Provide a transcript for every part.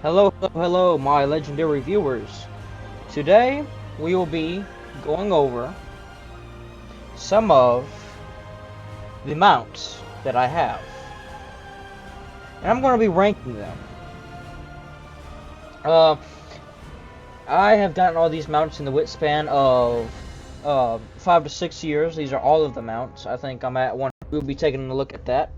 Hello, my legendary viewers. Today, we will be going over some of the mounts that I have. And I'm going to be ranking them. Uh, I have gotten all these mounts in the wit span of 5 to 6 years. These are all of the mounts. I think I'm at one. We'll be taking a look at that.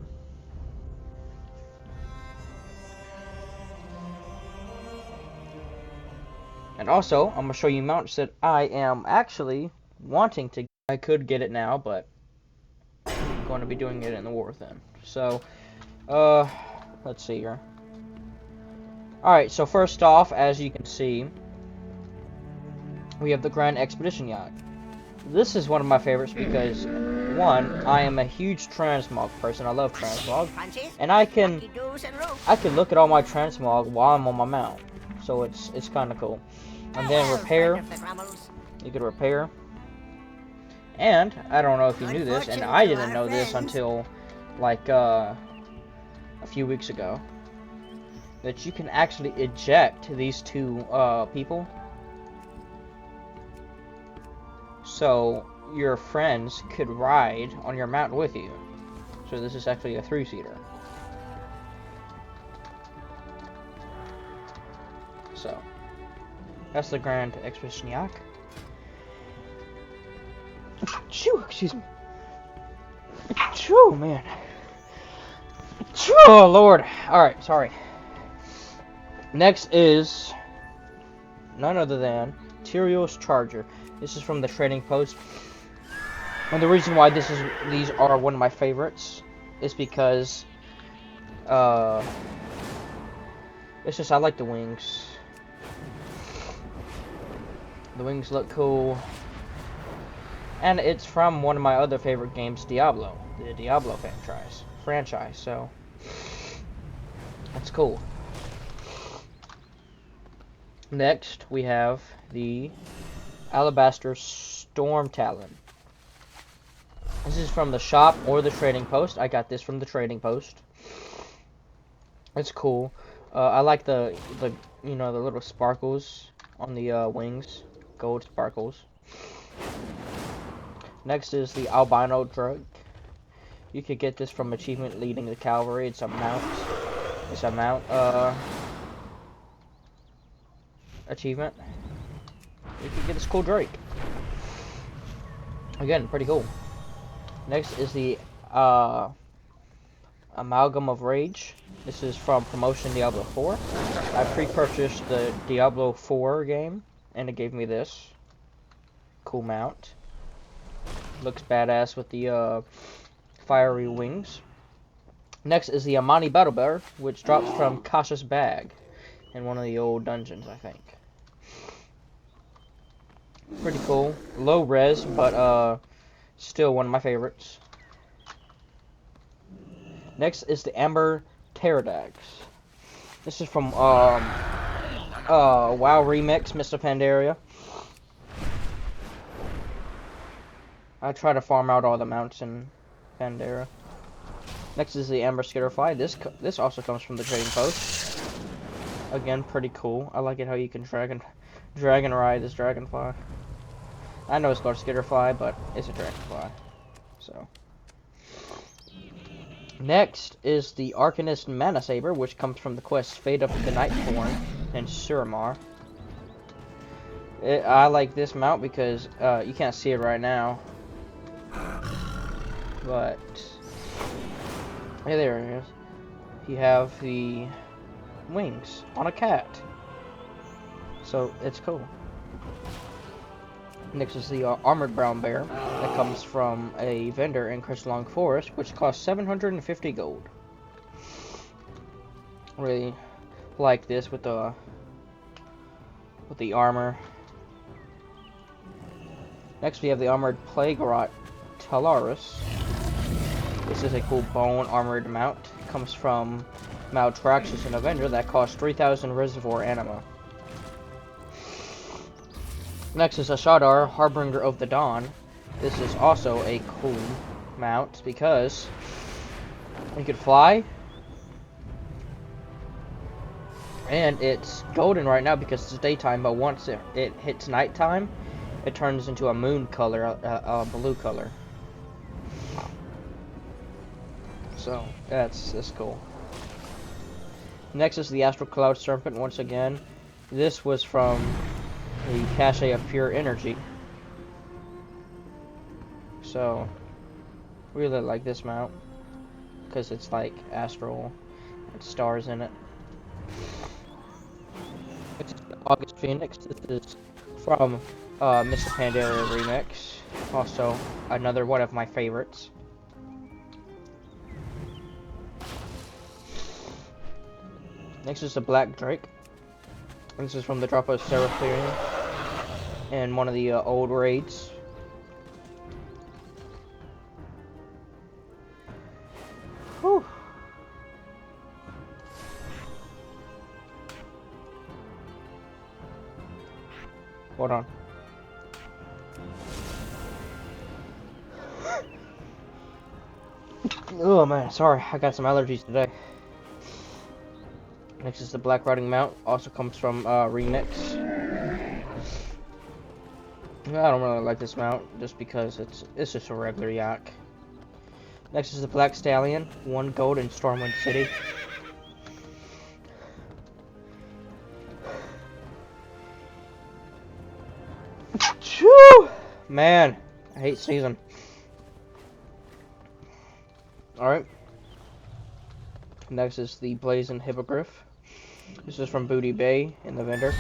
And also, I'm going to show you mounts that I am actually wanting to get. I could get it now, but I'm going to be doing it in the war then. So, let's see here. Alright, so first off, as you can see, we have the Grand Expedition Yacht. This is one of my favorites because, one, I am a huge transmog person. I love transmog. And I can look at all my transmog while I'm on my mount. So it's kind of cool. And then repair. You could repair. And, I don't know if you knew this, and I didn't know this until, like, a few weeks ago, that you can actually eject these two people, so your friends could ride on your mount with you. So this is actually a 3-seater. So that's the Grand Expedition Yacht. Excuse me. Phew, man. Oh Lord. Alright, sorry. Next is none other than Tyrios Charger. This is from the Trading Post. And the reason why these are one of my favorites is because it's just I like the wings. The wings look cool. And it's from one of my other favorite games, Diablo. The Diablo franchise, so that's cool. Next, we have the Alabaster Storm Talon. This is from the shop or the Trading Post. I got this from the Trading Post. It's cool. I like the the little sparkles on the wings, gold sparkles. Next is the Albino Drug. You could get this from achievement leading the cavalry. It's a mount. Achievement. You can get this cool Drake. Again, pretty cool. Next is the Amalgam of Rage. This is from Promotion Diablo 4. I pre-purchased the Diablo 4 game, and it gave me this cool mount. Looks badass with the fiery wings. Next is the Amani Battle Bear, which drops from Kasha's bag in one of the old dungeons, I think. Pretty cool. Low res, but still one of my favorites. Next is the Amber Pterodax. This is from WoW Remix, Mr. Pandaria. I try to farm out all the mounts in Pandaria. Next is the Amber Skitterfly. This also comes from the Trading Post. Again, pretty cool. I like it how you can dragon ride this dragonfly. I know it's called Skitterfly, but it's a dragonfly. So. Next is the Arcanist Mana Saber, which comes from the quest Fate of the Nightborn in Suramar. I like this mount because you can't see it right now. But yeah, there it is. You have the wings on a cat, so it's cool. Next is the Armored Brown Bear that comes from a vendor in Crystalline Forest, which costs 750 gold. Really like this with the armor. Next we have the Armored Plague-Rot Talaris. This is a cool bone armored mount. It comes from Maltraxxus, an Avenger that costs 3,000 reservoir anima. Next is Ashadar, Harbinger of the Dawn. This is also a cool mount because you could fly, And it's golden right now because it's daytime, but once it hits nighttime, it turns into a moon color, a blue color. So that's cool. Next is the Astral Cloud Serpent once again. This was from the Cache of Pure Energy. So really like this mount because it's like astral and stars in it. It's August Phoenix. This is from Mr. Pandaria Remix. Also another one of my favorites. Next is the Black Drake. This is from the drop of Seraphirium and one of the old raids. Whew. Hold on. Oh man, sorry, I got some allergies today. Next is the Black Riding Mount, also comes from Remix. I don't really like this mount, just because it's just a regular yak. Next is the Black Stallion, 1 gold in Stormwind City. Whew! Man, I hate season. Alright. Next is the Blazing Hippogriff. This is from Booty Bay in the vendor.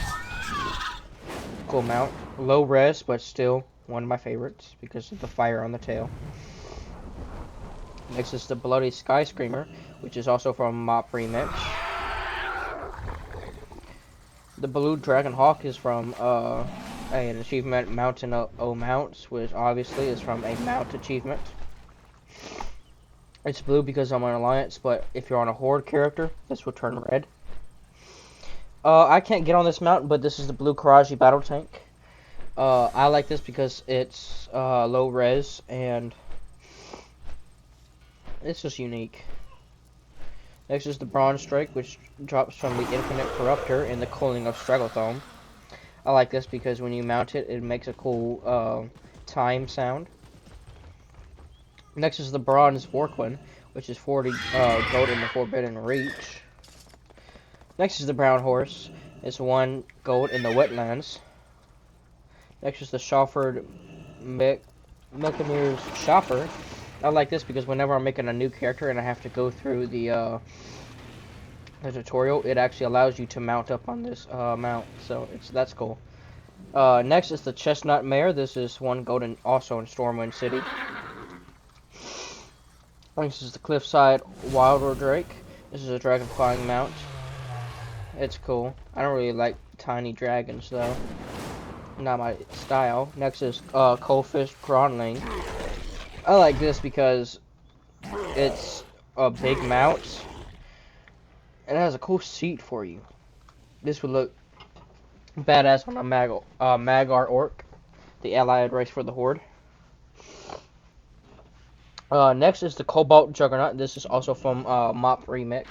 Cool mount. Low res, but still one of my favorites because of the fire on the tail. Next is the Bloody Sky Screamer, which is also from Mop Remix. The Blue Dragon Hawk is from an achievement, Mountain O Mounts, which obviously is from a mount achievement. It's blue because I'm on Alliance, but if you're on a Horde character, this will turn red. I can't get on this mount, but this is the Blue Karaji Battle Tank. I like this because it's low res and it's just unique. Next is the Bronze Strike, which drops from the Infinite Corruptor in the Coiling of Stragglethorn. I like this because when you mount it, it makes a cool time sound. Next is the Bronze Vorquin, which is 40 gold in the Forbidden Reach. Next is the Brown Horse. It's 1 gold in the Wetlands. Next is the Schauffered Milkemir's Shopper. I like this because whenever I'm making a new character and I have to go through the tutorial, it actually allows you to mount up on this mount. So that's cool. Next is the Chestnut Mare. This is 1 gold also in Stormwind City. Next is the Cliffside Wilder Drake. This is a dragon flying mount. It's cool. I don't really like tiny dragons though. Not my style. Next is Coalfish Gronling. I like this because it's a big mount. It has a cool seat for you. This would look badass on a Magar Orc, the allied race for the Horde. Next is the Cobalt Juggernaut. This is also from Mop Remix.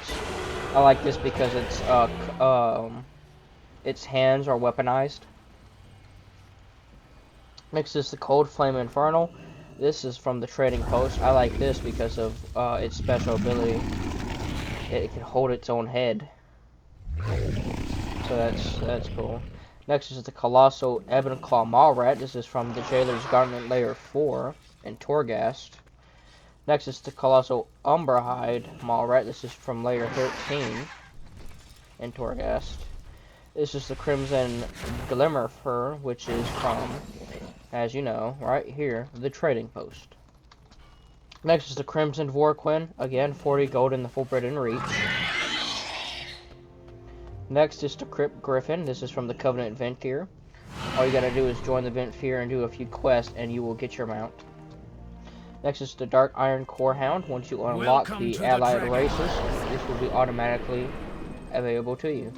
I like this because its hands are weaponized. Next is the Cold Flame Infernal. This is from the Trading Post. I like this because of its special ability. It can hold its own head. So that's cool. Next is the Colossal Ebon-Claw Mallrat. This is from the Jailer's Gauntlet Layer 4 in Torghast. Next is the Colossal Umberhide Mallrat. This is from Layer 13 in Torghast. This is the Crimson Glimmerfur, which is from, as you know, right here, the Trading Post. Next is the Crimson Vorquin. Again, 40 gold in the Forbidden Reach. Next is the Crypt Griffin. This is from the Covenant Ventgear. All you gotta do is join the Ventgear and do a few quests, and you will get your mount. Next is the Dark Iron Core Hound. Once you unlock the allied races, this will be automatically available to you.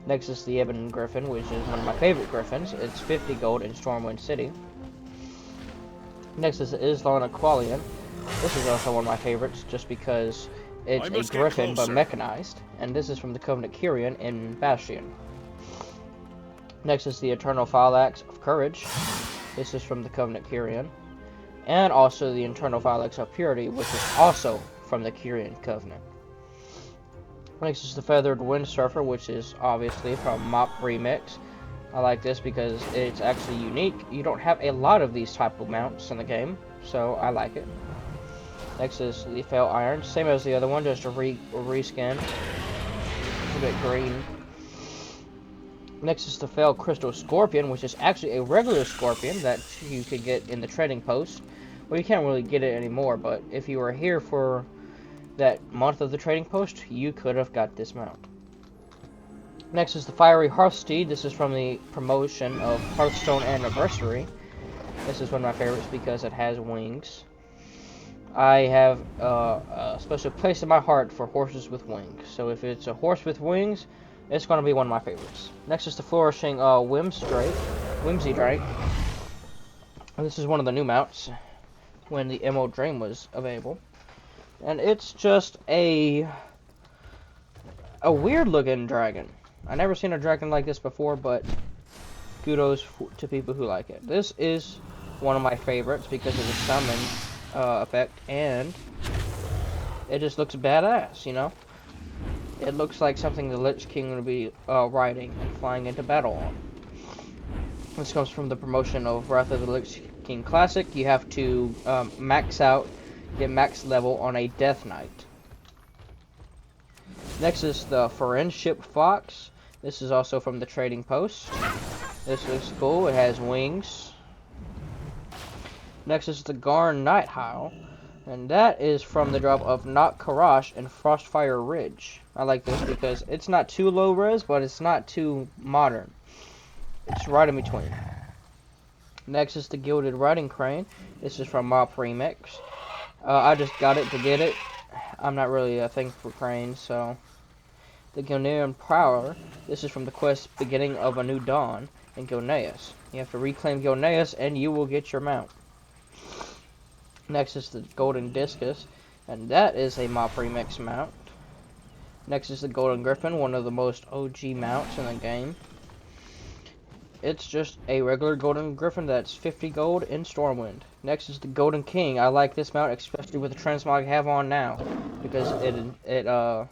Next is the Ebon Griffin, which is one of my favorite griffins. It's 50 gold in Stormwind City. Next is the Islan Aqualian. This is also one of my favorites, just because It's a griffin, but mechanized. And this is from the Covenant Kyrian in Bastion. Next is the Eternal Phalanx of Courage. This is from the Covenant Kyrian. And also the Eternal Phalanx of Purity, which is also from the Kyrian Covenant. Next is the Feathered Windsurfer, which is obviously from Mop Remix. I like this because it's actually unique. You don't have a lot of these type of mounts in the game, so I like it. Next is the Fel Iron, same as the other one, just a reskin. A bit green. Next is the Fel Crystal Scorpion, which is actually a regular scorpion that you could get in the trading post. Well, you can't really get it anymore, but if you were here for that month of the trading post, you could have got this mount. Next is the Fiery Hearthsteed. This is from the promotion of Hearthstone Anniversary. This is one of my favorites because it has wings. I have a special place in my heart for horses with wings. So if it's a horse with wings, it's going to be one of my favorites. Next is the Flourishing Whimsy Drake. And this is one of the new mounts when the Emerald Dream was available. And it's just a weird looking dragon. I never seen a dragon like this before, but kudos to people who like it. This is one of my favorites because of the summon effect, and it just looks badass, you know? It looks like something the Lich King would be riding and flying into battle on. This comes from the promotion of Wrath of the Lich King Classic. You have to get max level on a Death Knight. Next is the Friendship Fox. This is also from the trading post. This looks cool. It has wings. Next is the Garn Nighthawk, and that is from the drop of Nock Karash and Frostfire Ridge. I like this because it's not too low res, but it's not too modern. It's right in between. Next is the Gilded Riding Crane. This is from Mop Remix. I just got it to get it. I'm not really a thing for cranes, so. The Gilnean Prowler. This is from the quest Beginning of a New Dawn in Gilneas. You have to reclaim Gilneas and you will get your mount. Next is the Golden Discus, and that is a Mop Remix mount. Next is the Golden Griffin, one of the most OG mounts in the game. It's just a regular Golden Griffin that's 50 gold in Stormwind. Next is the Golden King. I like this mount, especially with the transmog I have on now, because it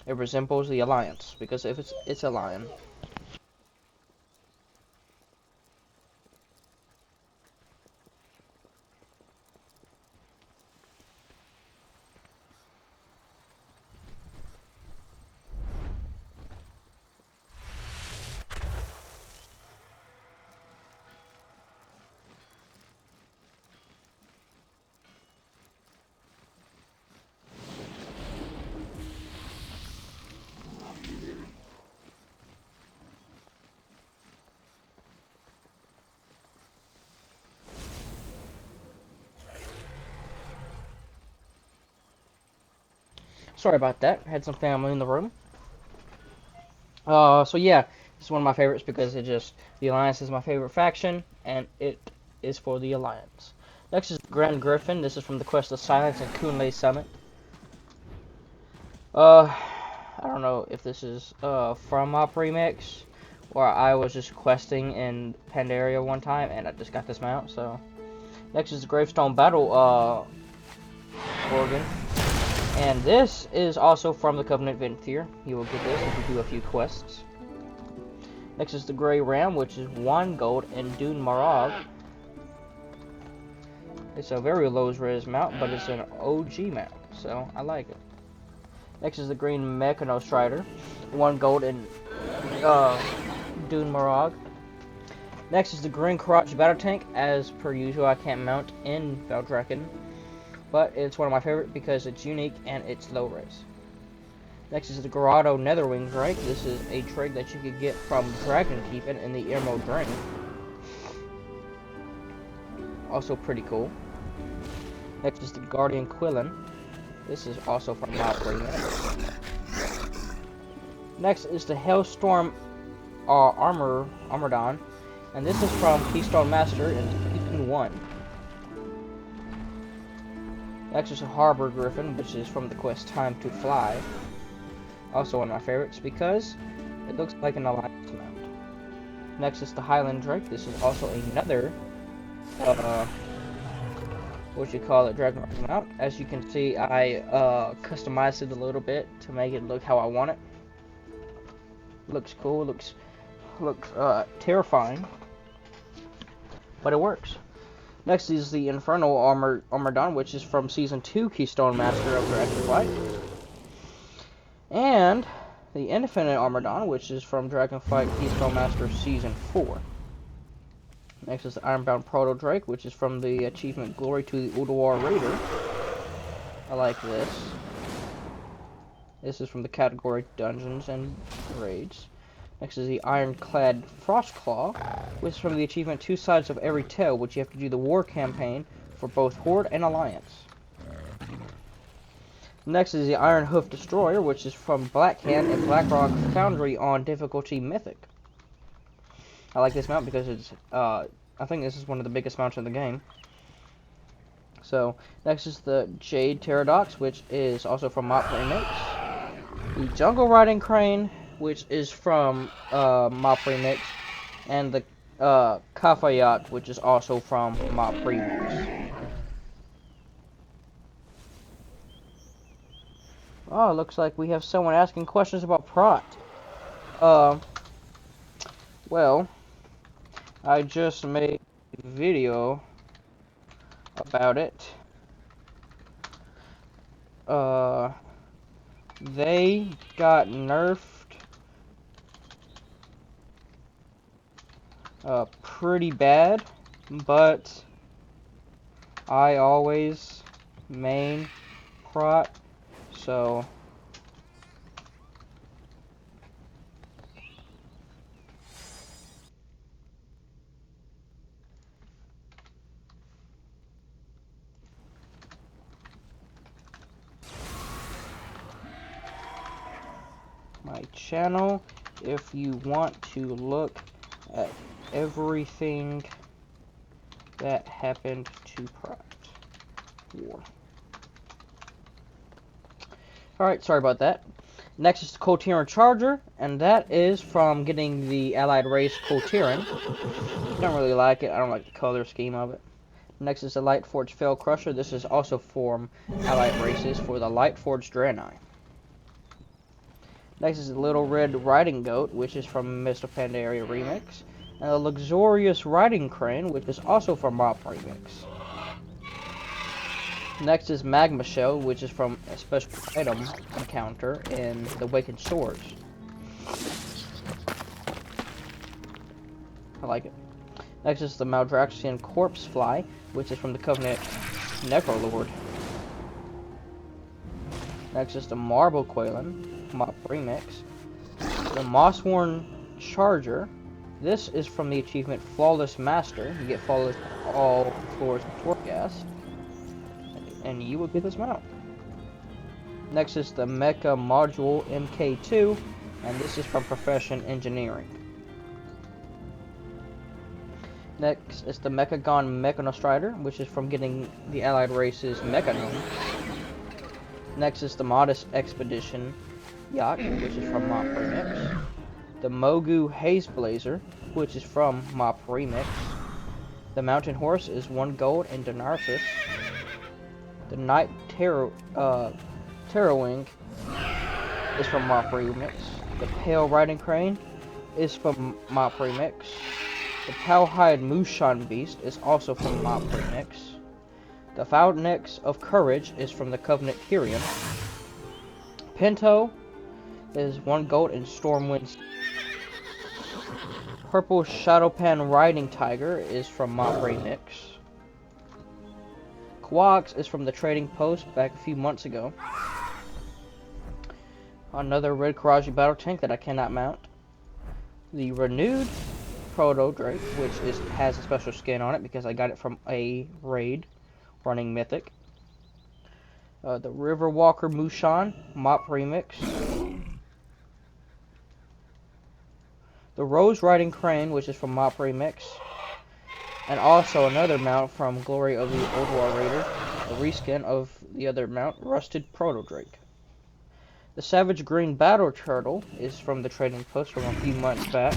resembles the Alliance, because if it's a lion. Sorry about that. I had some family in the room. So yeah, this is one of my favorites because the Alliance is my favorite faction, and it is for the Alliance. Next is Grand Griffin. This is from the quest of Silence and Kunley Summit. I don't know if this is from Mop Remix, or I was just questing in Pandaria one time, and I just got this mount, so. Next is the Gravestone Battle organ. And this is also from the Covenant Venthyr. You will get this if you do a few quests. Next is the Grey Ram, which is 1 gold in Dune Marag. It's a very low res mount, but it's an OG mount, so I like it. Next is the Green Mechanos Strider, 1 gold in Dune Marag. Next is the Green Crotch Battle Tank. As per usual, I can't mount in Valdrakken, but it's one of my favorite because it's unique and it's low res. Next is the Grotto Netherwing Drake. This is a Drake that you could get from Dragon Keeping in the Emerald Dream. Also pretty cool. Next is the Guardian Quillen. This is also from Mop Remix. Next is the Hailstorm Armordon, and this is from Keystone Master in Season 1. Next is a Harbor Griffin, which is from the quest Time to Fly. Also one of my favorites because it looks like an Alliance mount. Next is the Highland Drake. This is also another, Dragon Rock mount. As you can see, I customized it a little bit to make it look how I want it. Looks cool. Looks terrifying, but it works. Next is the Infernal Armadon, which is from Season 2 Keystone Master of Dragonflight. And the Infinite Armadon, which is from Dragonflight Keystone Master Season 4. Next is the Ironbound Proto Drake, which is from the achievement Glory to the Ulduar Raider. I like this. This is from the category Dungeons and Raids. Next is the Ironclad Frostclaw, which is from the achievement Two Sides of Every Tale, which you have to do the war campaign for both Horde and Alliance. Next is the Iron Hoof Destroyer, which is from Blackhand and Blackrock Foundry on difficulty Mythic. I like this mount because it's, I think this is one of the biggest mounts in the game. So, next is the Jade Pterodox, which is also from Mop Remix. The Jungle Riding Crane, which is from Mop Remix, and the Kafayat, which is also from Mop Remix. Oh, looks like we have someone asking questions about Prot. Well, I just made a video about it. They got nerfed pretty bad, but I always main Prot, so my channel, if you want to look at everything that happened to Prot War. Alright, sorry about that. Next is the Kul-Tiran Charger, and that is from getting the Allied race Kul-Tiran. Don't really like it. I don't like the color scheme of it. Next is the Lightforged Fel Crusher. This is also from Allied races for the Lightforged Draenei. Next is the Little Red Riding Goat, which is from Mist of Pandaria Remix. And the Luxurious Riding Crane, which is also from Mop Remix. Next is Magma Shell, which is from a special item encounter in the Awakened Swords. I like it. Next is the Maldraxian Corpse Fly, which is from the Covenant Necrolord. Next is the Marble Quailin, Mop Remix. The Mossworn Charger. This is from the achievement Flawless Master. You get Flawless on all floors of Torghast, and you will get this mount. Next is the Mecha Module MK2, and this is from Profession Engineering. Next is the Mechagon Mechanostrider, which is from getting the Allied race's Mechanon. Next is the Modest Expedition Yacht, which is from Mop Remix. The Mogu Haze Blazer, which is from Mop Remix. The Mountain Horse is 1 gold in Donarsis. The Night Terrorwing is from Mop Remix. The Pale Riding Crane is from Mop Remix. The Cowhide Mushan Beast is also from Mop Remix. The Fountainx of Courage is from the Covenant Kyrian. Pinto is 1 gold in Stormwind. Purple Shadowpan Riding Tiger is from Mop Remix. Quax is from the Trading Post back a few months ago. Another Red Karaji Battle Tank that I cannot mount. The Renewed Proto Drake, which has a special skin on it because I got it from a raid running Mythic. The Riverwalker Mushan, Mop Remix. The Rose Riding Crane, which is from Mop Remix. And also another mount from Glory of the Ulduar Raider, a reskin of the other mount, Rusted Proto Drake. The Savage Green Battle Turtle is from the trading post from a few months back.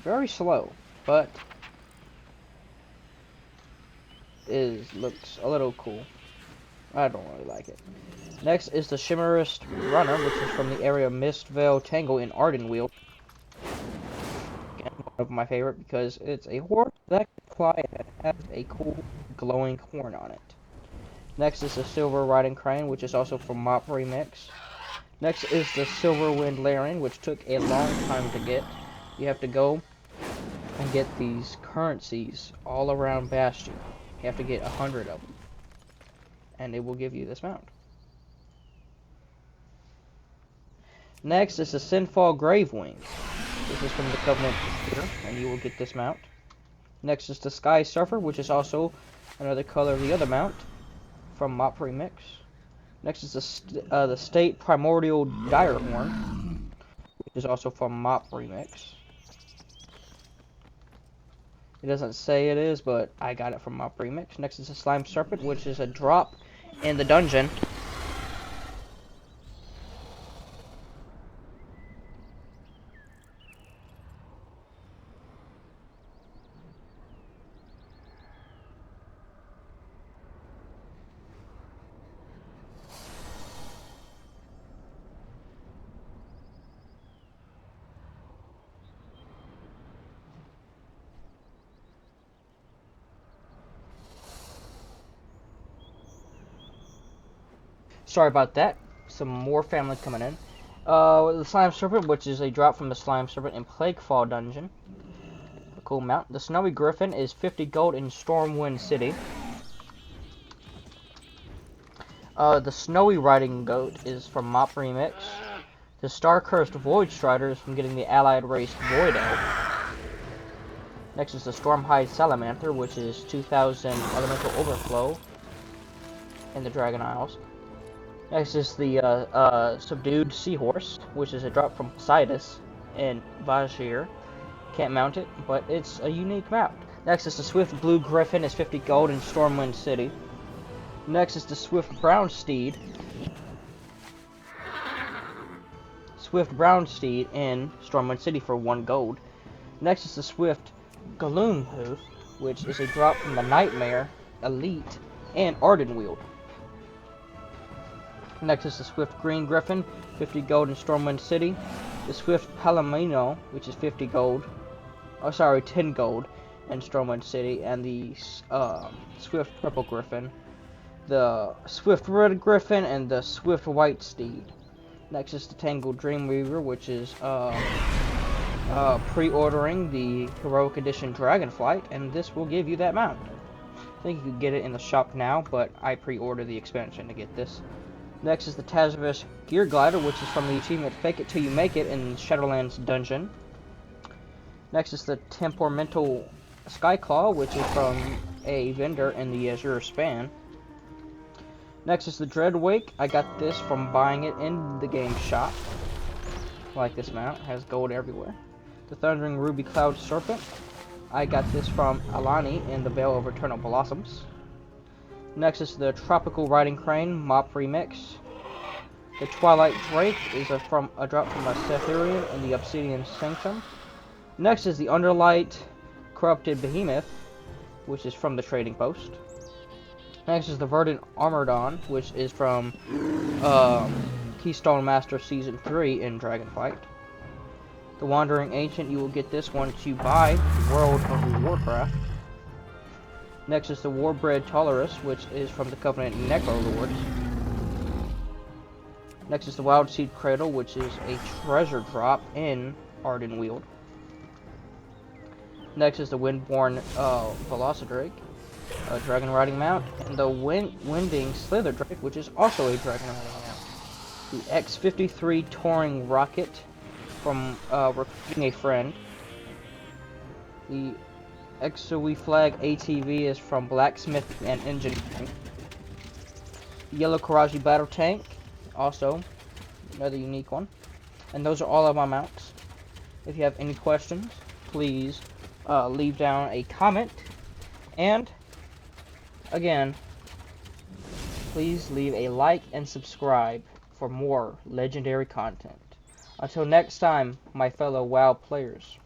Very slow, but looks a little cool. I don't really like it. Next is the Shimmerist Runner, which is from the area Mistvale Tangle in Ardenweald. Again, one of my favorite because it's a horse that can fly and has a cool glowing horn on it. Next is the Silver Riding Crane, which is also from Mop Remix. Next is the Silverwind Larian, which took a long time to get. You have to go and get these currencies all around Bastion. You have to get 100 of them, and it will give you this mount. Next is the Sinfall Gravewing. This is from the Covenant Computer, and you will get this mount. Next is the Sky Surfer, which is also another color of the other mount from Mop Remix. Next is the State Primordial Direhorn, which is also from Mop Remix. It doesn't say it is, but I got it from Mop Remix. Next is the Slime Serpent, which is a drop in the dungeon. Sorry about that. Some more family coming in. The Slime Serpent, which is a drop from the Slime Serpent in Plaguefall Dungeon. A cool mount. The Snowy Griffin is 50 gold in Stormwind City. The Snowy Riding Goat is from Mop Remix. The Star-Cursed Void Strider is from getting the allied race Void Elf. Next is the Stormhide Salamander, which is 2000 Elemental Overflow in the Dragon Isles. Next is the Subdued Seahorse, which is a drop from Poseidus in Vajir. Can't mount it, but it's a unique mount. Next is the Swift Blue Griffin, is 50 gold in Stormwind City. Next is the Swift Brown Steed. Swift Brown Steed in Stormwind City for 1 gold. Next is the Swift Gloomhoof, which is a drop from the Nightmare Elite and Ardenweald. Next is the Swift Green Griffin, 50 gold in Stormwind City. The Swift Palomino, which is 50 gold. Oh, sorry, 10 gold in Stormwind City. And the Swift Purple Griffin. The Swift Red Griffin and the Swift White Steed. Next is the Tangled Dreamweaver, which is pre-ordering the Heroic Edition Dragonflight, and this will give you that mount. I think you can get it in the shop now, but I pre-ordered the expansion to get this. Next is the Tazavus Gear Glider, which is from the achievement Fake It Till You Make It in Shadowlands Dungeon. Next is the Temperamental Skyclaw, which is from a vendor in the Azure Span. Next is the Dreadwake. I got this from buying it in the game shop. I like this mount, it has gold everywhere. The Thundering Ruby Cloud Serpent. I got this from Alani in the Veil of Eternal Blossoms. Next is the Tropical Riding Crane, Mop Remix. The Twilight Drake is a drop from a Sethurian in the Obsidian Sanctum. Next is the Underlight Corrupted Behemoth, which is from the Trading Post. Next is the Verdant Armordon, which is from Keystone Master Season 3 in Dragonfight. The Wandering Ancient, you will get this once you buy World of Warcraft. Next is the Warbred Tolerus, which is from the Covenant Necrolords. Next is the Wild Seed Cradle, which is a treasure drop in Ardenweald. Next is the Windborn Velocidrake, a dragon riding mount, and the Winding Slither Drake, which is also a dragon riding mount. The X-53 Touring Rocket from Recruiting a Friend. The Exoe Flag ATV is from Blacksmith and Engineering. Yellow Karaji Battle Tank, also another unique one. And those are all of my mounts. If you have any questions, please leave down a comment. And again, please leave a like and subscribe for more legendary content. Until next time, my fellow WoW players.